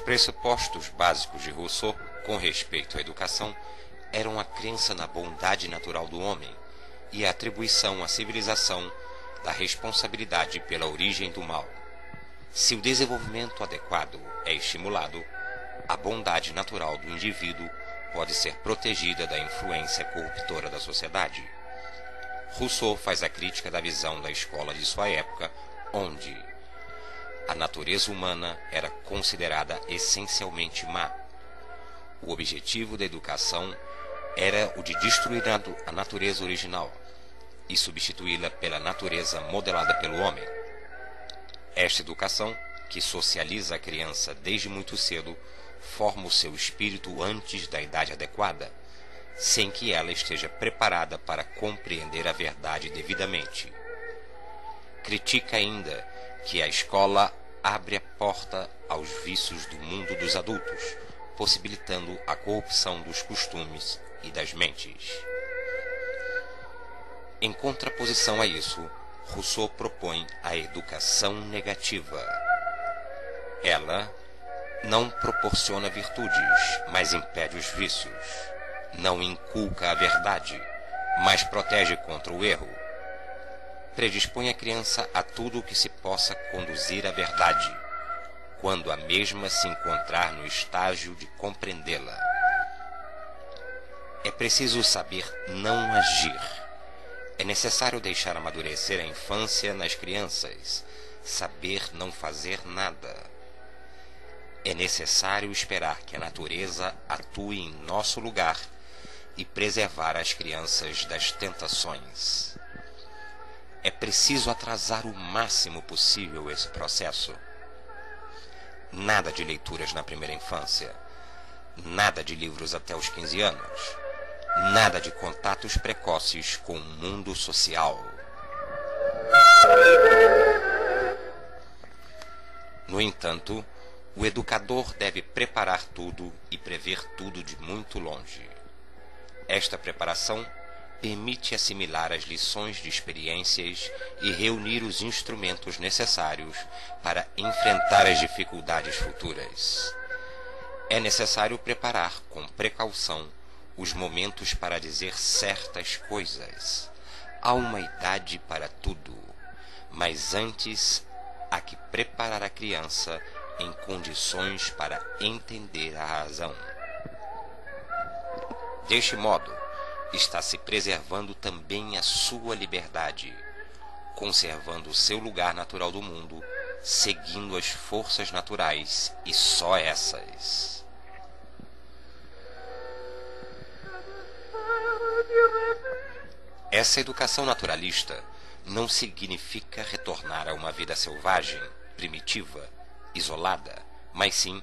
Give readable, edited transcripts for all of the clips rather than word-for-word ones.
pressupostos básicos de Rousseau com respeito à educação eram a crença na bondade natural do homem e a atribuição à civilização da responsabilidade pela origem do mal. Se o desenvolvimento adequado é estimulado, a bondade natural do indivíduo pode ser protegida da influência corruptora da sociedade. Rousseau faz a crítica da visão da escola de sua época, onde a natureza humana era considerada essencialmente má. O objetivo da educação era o de destruir a natureza original e substituí-la pela natureza modelada pelo homem. Esta educação, que socializa a criança desde muito cedo, forma o seu espírito antes da idade adequada, sem que ela esteja preparada para compreender a verdade devidamente. Critica ainda que a escola abre a porta aos vícios do mundo dos adultos, possibilitando a corrupção dos costumes e das mentes. Em contraposição a isso, Rousseau propõe a educação negativa. Ela não proporciona virtudes, mas impede os vícios. Não inculca a verdade, mas protege contra o erro. Predispõe a criança a tudo o que se possa conduzir à verdade, quando a mesma se encontrar no estágio de compreendê-la. É preciso saber não agir. É necessário deixar amadurecer a infância nas crianças, saber não fazer nada. É necessário esperar que a natureza atue em nosso lugar e preservar as crianças das tentações. É preciso atrasar o máximo possível esse processo. Nada de leituras na primeira infância, nada de livros até os 15 anos, nada de contatos precoces com o mundo social. No entanto, o educador deve preparar tudo e prever tudo de muito longe. Esta preparação permite assimilar as lições de experiências e reunir os instrumentos necessários para enfrentar as dificuldades futuras. É necessário preparar com precaução os momentos para dizer certas coisas. Há uma idade para tudo, mas antes há que preparar a criança em condições para entender a razão. Deste modo, está se preservando também a sua liberdade, conservando o seu lugar natural do mundo, seguindo as forças naturais e só essas. Essa educação naturalista não significa retornar a uma vida selvagem, primitiva, isolada, mas sim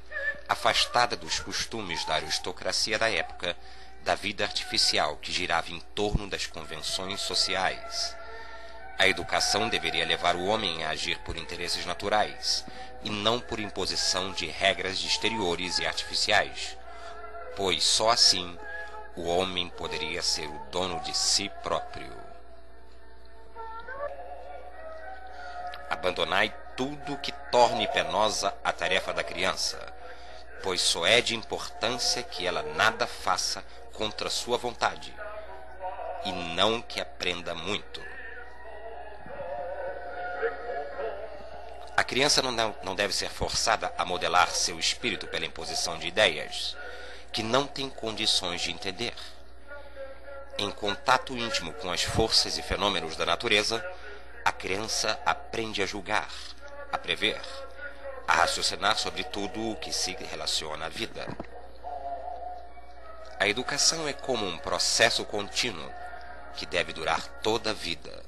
afastada dos costumes da aristocracia da época, da vida artificial que girava em torno das convenções sociais. A educação deveria levar o homem a agir por interesses naturais e não por imposição de regras exteriores e artificiais, pois só assim o homem poderia ser o dono de si próprio. Abandonai tudo que torne penosa a tarefa da criança, pois só é de importância que ela nada faça contra sua vontade, e não que aprenda muito. A criança não deve ser forçada a modelar seu espírito pela imposição de ideias que não tem condições de entender. Em contato íntimo com as forças e fenômenos da natureza, a criança aprende a julgar, a prever, a raciocinar sobre tudo o que se relaciona à vida. A educação é como um processo contínuo que deve durar toda a vida.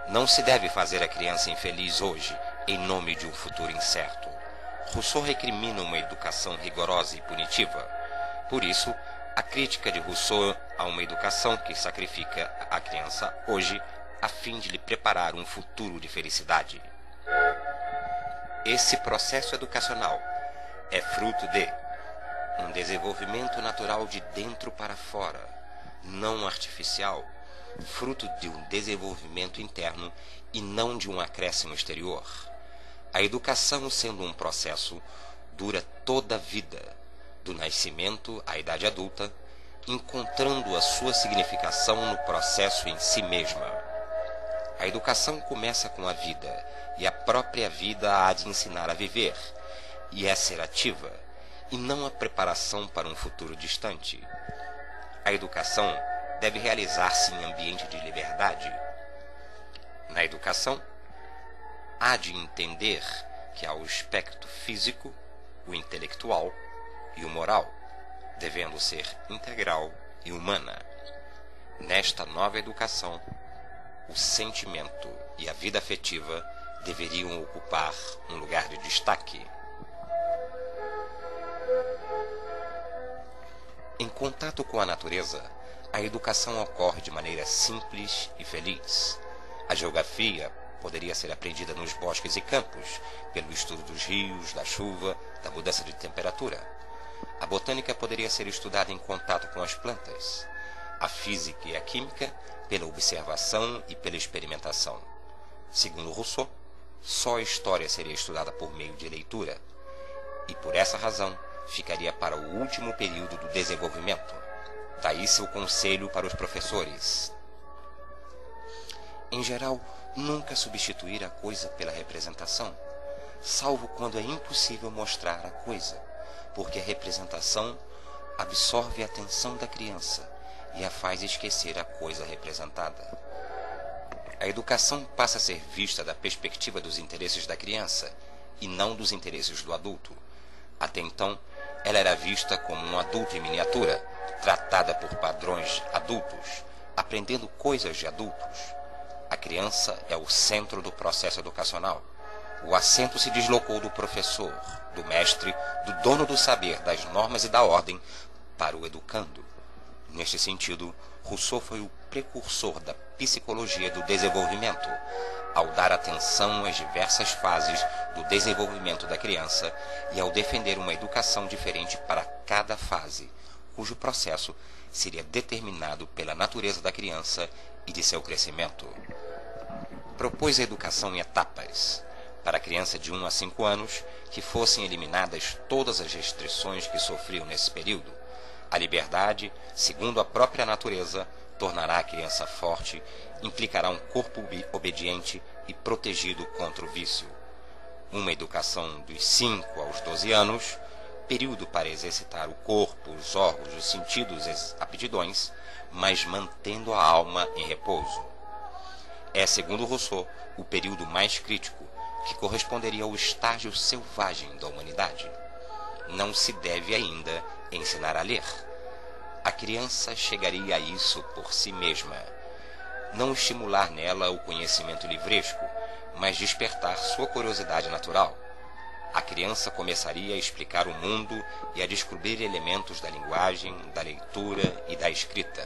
Não se deve fazer a criança infeliz hoje em nome de um futuro incerto. Rousseau recrimina uma educação rigorosa e punitiva. Por isso, a crítica de Rousseau a uma educação que sacrifica a criança hoje a fim de lhe preparar um futuro de felicidade. Esse processo educacional é fruto de um desenvolvimento natural de dentro para fora, não artificial, fruto de um desenvolvimento interno e não de um acréscimo exterior. A educação, sendo um processo, dura toda a vida, do nascimento à idade adulta, encontrando a sua significação no processo em si mesma. A educação começa com a vida, e a própria vida há de ensinar a viver, e a ser ativa, e não a preparação para um futuro distante. A educação deve realizar-se em ambiente de liberdade. Na educação, há de entender que há o aspecto físico, o intelectual e o moral, devendo ser integral e humana. Nesta nova educação, o sentimento e a vida afetiva deveriam ocupar um lugar de destaque. Em contato com a natureza, a educação ocorre de maneira simples e feliz. A geografia poderia ser aprendida nos bosques e campos, pelo estudo dos rios, da chuva, da mudança de temperatura. A botânica poderia ser estudada em contato com as plantas. A física e a química, pela observação e pela experimentação. Segundo Rousseau, só a história seria estudada por meio de leitura, e por essa razão ficaria para o último período do desenvolvimento. Daí seu conselho para os professores: em geral, nunca substituir a coisa pela representação, salvo quando é impossível mostrar a coisa, porque a representação absorve a atenção da criança e a faz esquecer a coisa representada. A educação passa a ser vista da perspectiva dos interesses da criança e não dos interesses do adulto. Até então, ela era vista como um adulto em miniatura, tratada por padrões adultos, aprendendo coisas de adultos. A criança é o centro do processo educacional. O acento se deslocou do professor, do mestre, do dono do saber, das normas e da ordem, para o educando. Neste sentido, Rousseau foi o precursor da psicologia do desenvolvimento, ao dar atenção às diversas fases do desenvolvimento da criança e ao defender uma educação diferente para cada fase, cujo processo seria determinado pela natureza da criança e de seu crescimento. Propôs a educação em etapas. Para a criança de 1 a 5 anos, que fossem eliminadas todas as restrições que sofriam nesse período. A liberdade, segundo a própria natureza, tornará a criança forte, implicará um corpo obediente e protegido contra o vício. Uma educação dos 5 aos 12 anos, período para exercitar o corpo, os órgãos, os sentidos e as aptidões, mas mantendo a alma em repouso. É, segundo Rousseau, o período mais crítico, que corresponderia ao estágio selvagem da humanidade. Não se deve ainda ensinar a ler. A criança chegaria a isso por si mesma. Não estimular nela o conhecimento livresco, mas despertar sua curiosidade natural. A criança começaria a explicar o mundo e a descobrir elementos da linguagem, da leitura e da escrita.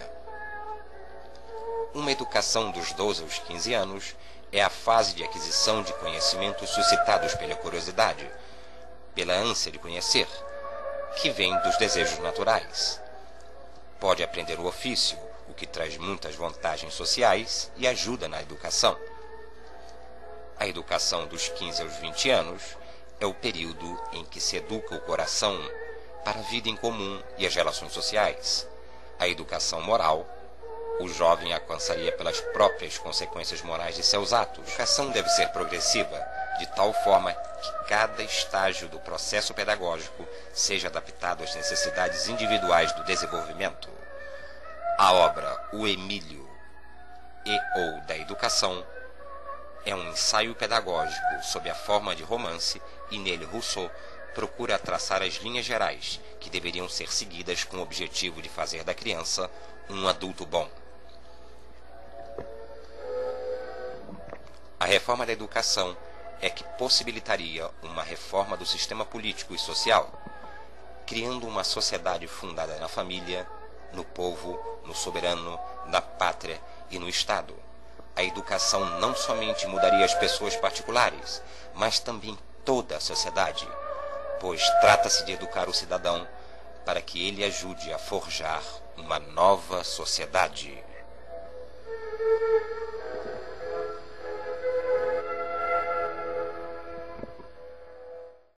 Uma educação dos 12 aos 15 anos é a fase de aquisição de conhecimentos suscitados pela curiosidade, pela ânsia de conhecer, que vem dos desejos naturais. Pode aprender o ofício, o que traz muitas vantagens sociais e ajuda na educação. A educação dos 15 aos 20 anos é o período em que se educa o coração para a vida em comum e as relações sociais. A educação moral, o jovem alcançaria pelas próprias consequências morais de seus atos. A educação deve ser progressiva, de tal forma que cada estágio do processo pedagógico seja adaptado às necessidades individuais do desenvolvimento. A obra O Emílio e/ou da Educação é um ensaio pedagógico sob a forma de romance e nele Rousseau procura traçar as linhas gerais que deveriam ser seguidas com o objetivo de fazer da criança um adulto bom. A reforma da educação é que possibilitaria uma reforma do sistema político e social, criando uma sociedade fundada na família, no povo, no soberano, na pátria e no Estado. A educação não somente mudaria as pessoas particulares, mas também toda a sociedade, pois trata-se de educar o cidadão para que ele ajude a forjar uma nova sociedade.